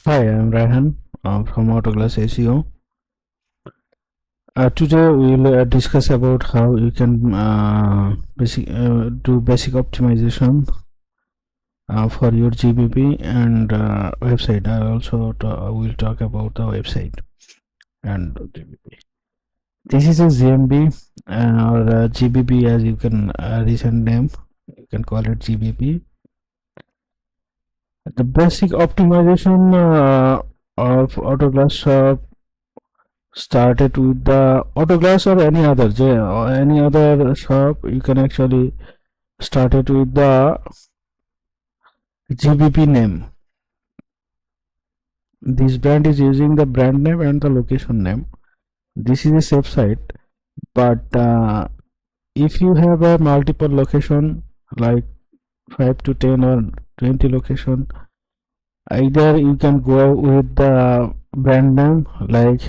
Hi, I'm Raihan from Auto Glass SEO. Today we'll discuss about how you can do basic optimization for your GBP and website. I also will talk about the website and GBP. This is a GMB or GBP, as you can recent name. You can call it GBP. The basic optimization of Auto Glass started with the Auto Glass or any other shop. You can actually start it with the GBP name. This brand is using the brand name and the location name. This is a safe site, but if you have a multiple location like 5 to 10 or 20 location, either you can go with the brand name, like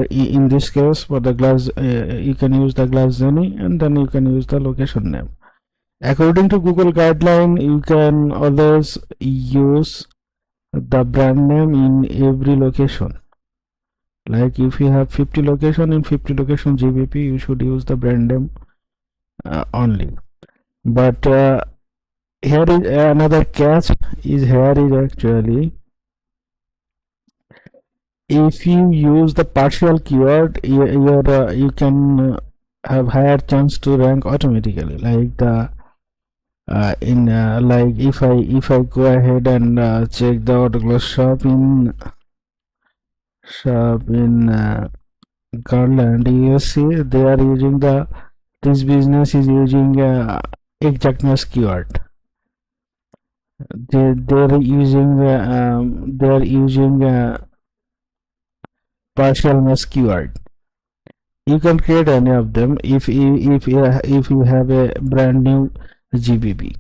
in this case for the glass, you can use the glass Zeni, and then you can use the location name. According to Google guideline, you can always use the brand name in every location. Like if you have 50 location, in 50 location GBP, you should use the brand name only. But here is another catch is actually, if you use the partial keyword, you can have higher chance to rank automatically. Like the like if I go ahead and check the Auto Glass shop in Garland, you see they are using this business is using exactness keyword. They're using partialness keyword. You can create any of them if you have a brand new GBP,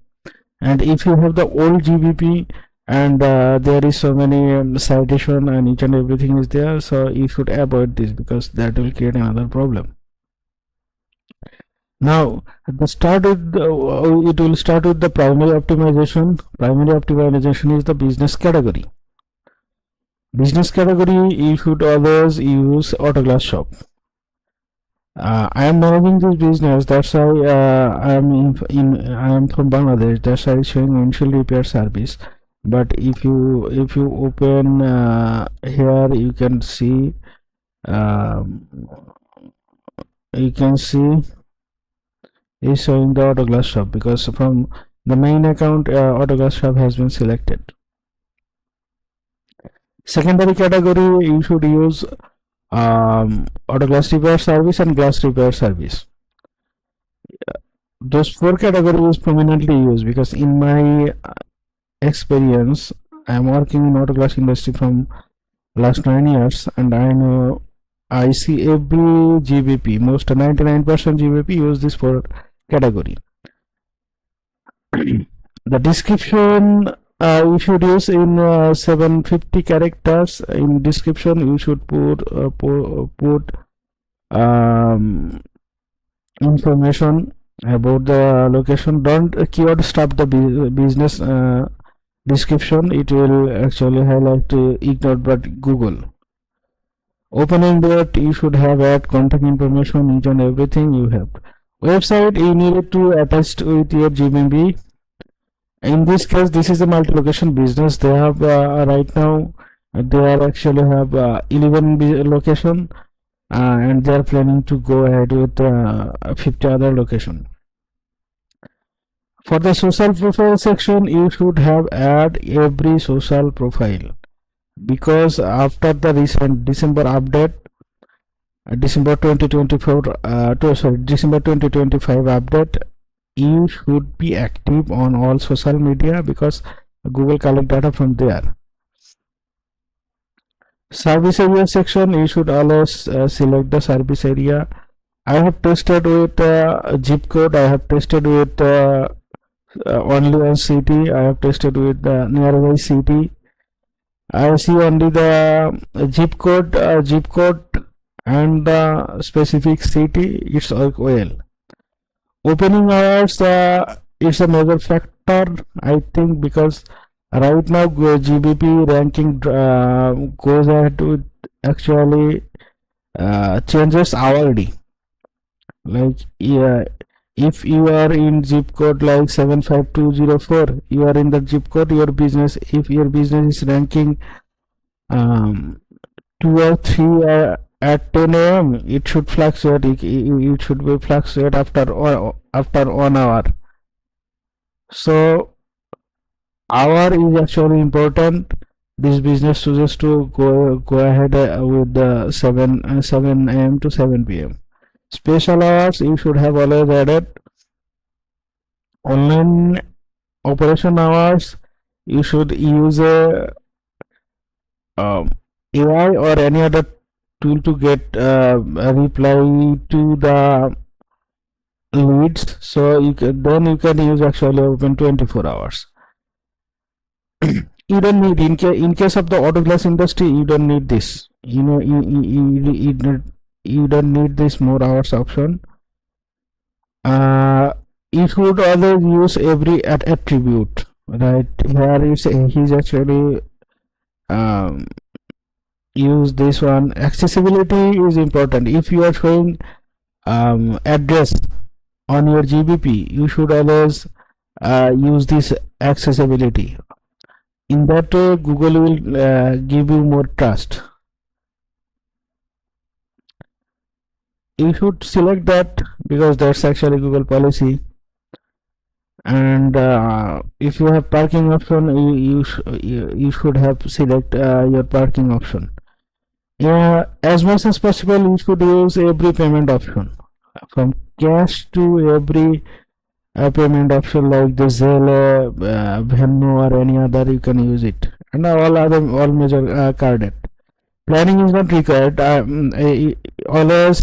and if you have the old GBP and there is so many citation and each and everything is there, so you should avoid this because that will create another problem. Now it will start with the primary optimization. Primary optimization is the business category. Business category, you should always use Auto Glass shop. I am managing this business, that's why I am from Bangladesh, that's why it's showing windshield repair service. But if you open here, you can see is showing the Auto Glass shop, because from the main account Auto Glass shop has been selected. Secondary category, you should use Auto Glass repair service and glass repair service. Those four categories prominently used, because in my experience, I am working in Auto Glass industry from last 9 years, and I see every GBP, most 99% GBP use this four category. The description you should use in 750 characters. In description you should put information about the location. Don't keyword stuff the business description, it will actually highlight ignored by Google. Opening date, you should have add contact information, each and everything you have. Website, you need to attach with your GBP. In this case, this is a multi-location business. They have right now they are actually have 11 location, and they are planning to go ahead with 50 other location. For the social profile section, you should have add every social profile, because after the recent December update, December 2024 December 2025 update, you should be active on all social media, because Google collect data from there. Service area section, you should always select the service area. I have tested with zip code, I have tested with only one city, I have tested with the nearby city. I see only the zip code and the specific city, it's all well. Opening hours, it's a major factor, I think, because Right now GBP ranking goes ahead with actually changes hourly. Like, yeah, if you are in zip code like 75204, you are in the zip code, your business, if your business is ranking um, 2 or 3 at 10 a.m., it should fluctuate. It should be fluctuate after 1 hour. So hour is actually important. This business chooses to go ahead with the 7 a.m. to 7 p.m. Special hours you should have always added. Online operation hours, you should use a AI or any other tool to get a reply to the leads. So then you can use actually open 24 hours. You don't need, in case of the auto glass industry, you don't need this. You know, you don't need this more hours option. You should always use every attribute. Right here is he's actually use this one. Accessibility is important. If you are showing address on your GBP, you should always use this accessibility. In that way, Google will give you more trust. You should select that because that's actually Google policy. And if you have parking option, you should have select your parking option. Yeah, as much as possible, you should use every payment option, from cash to every payment option like the Zelle, Venmo, or any other. You can use it, and all major carded. Planning is not required. Always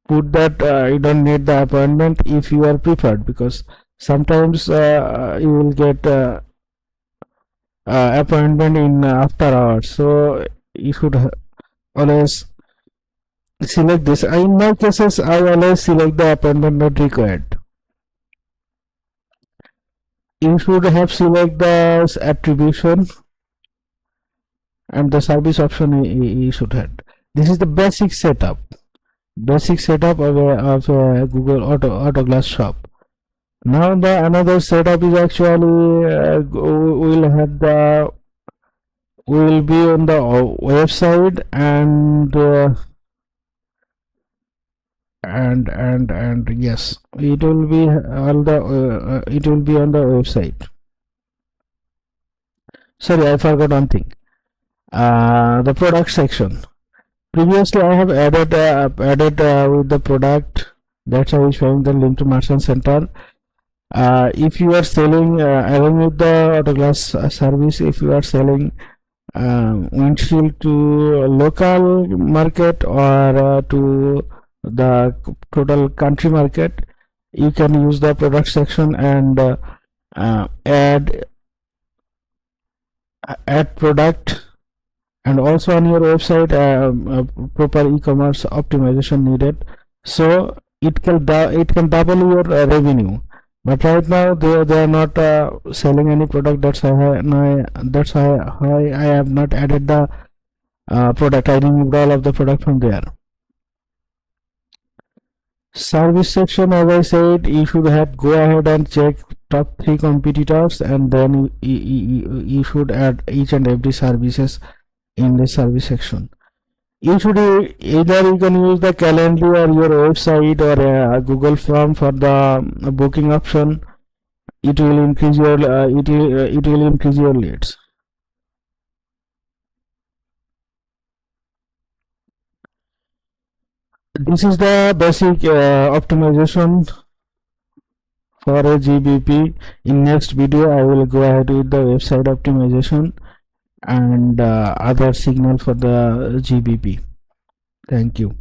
put that you don't need the appointment if you are preferred, because sometimes you will get appointment in after hours. So you should always select this. In my cases, I always select the appointment not required. You should have select the attribution and the service option you should have. This is the basic setup of a Google Auto Glass shop. Now the another setup is actually will be on the website, and yes, it will be on the website. Sorry, I forgot one thing. The product section. Previously, I have added with the product. That's how I'm showing the link to Merchant Center. If you are selling along with the auto glass service, if you are selling windshield to a local market or to the total country market, you can use the product section and add product. And also on your website, proper e-commerce optimization needed, so it can double your revenue. But right now they are not selling any product. That's why I have not added the product. I removed all of the product from there. Service section, as I said, you should have go ahead and check top 3 competitors, and then you should add each and every services in the service section. You should either you can use the calendar or your website or a Google form for the booking option. It will increase your it will increase your leads. This is the basic optimization for a GBP. In next video, I will go ahead with the website optimization and other signal for the GBP. Thank you.